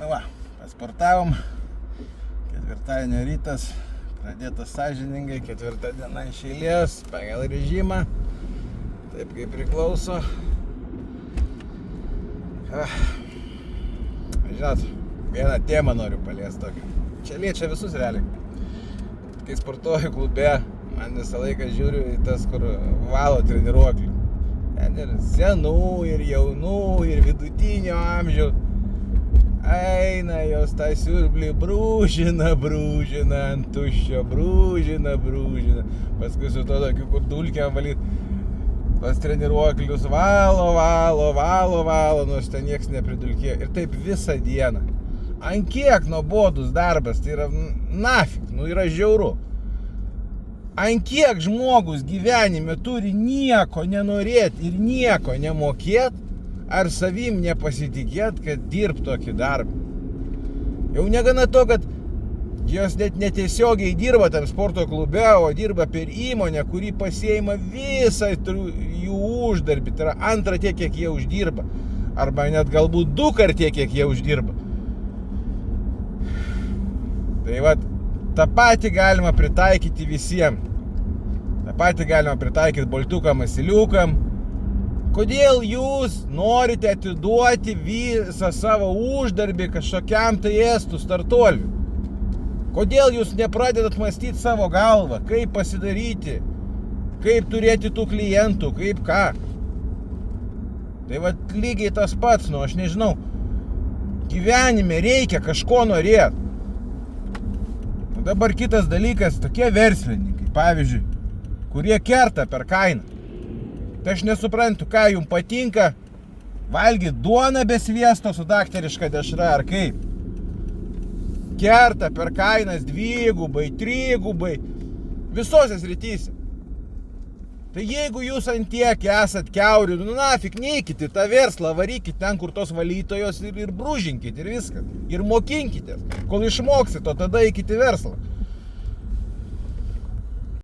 Nu va, pasportavom, ketvirtadienio rytas, pradėtas sąžiningai, ketvirtą dieną iš eilės, pagal režimą, taip kaip priklauso. Žinot, vieną temą noriu paliesti tokią. Čia liečia visus realiai. Kai sportuoju klube, man visą laiką žiūriu į tas, kur valo treniruoklių. Ten ir senų, ir jaunų, ir vidutinio amžiaus. Eina jos tą siurblį, brūžina ant tuščio, brūžina. Paskui su to tokiu, kur dulkiam valyt, tos treniruoklius valo, nors ten nieks nepridulkėjo. Ir taip visą dieną. Ant kiek nuobodus darbas, tai yra nafik, yra žiauru. Ant kiek žmogus gyvenime turi nieko nenorėti ir nieko nemokėti, ar savim nepasitikėt, kad dirb tokį darbą. Jau negana to, kad jos net netiesiogiai dirba tam sporto klube, o dirba per įmonę, kuri pasiima visą jų uždarbį, tai yra antrą tiek, kiek jie uždirba, arba net galbūt 2 kart tiek, kiek jie uždirba. Tai va, tą patį galima pritaikyti visiems. Ta patį galima pritaikyti boltukam, asiliukam. Kodėl jūs norite atiduoti visą savo uždarbį kažkokiam tai estų startuoliui? Kodėl jūs nepradedat mąstyti savo galvą, kaip pasidaryti, kaip turėti tų klientų, kaip ką? Tai va lygiai tas pats, aš nežinau, gyvenime reikia kažko norėti. Dabar kitas dalykas, tokie verslininkai, pavyzdžiui, kurie kerta per kainą. Tai aš nesuprantu, ką jums patinka valgyti duoną be sviesto su daktariška dešra ar kaip. Kerta per kainas 2, 3, visose srityse. Tai jeigu jūs ant tiek esat kiauri, nafik, neikit į tą verslą, varykit ten, kur tos valytojos ir brūžinkit ir viskas. Ir mokinkitės. Kol išmoksit, o tada eikit į verslą.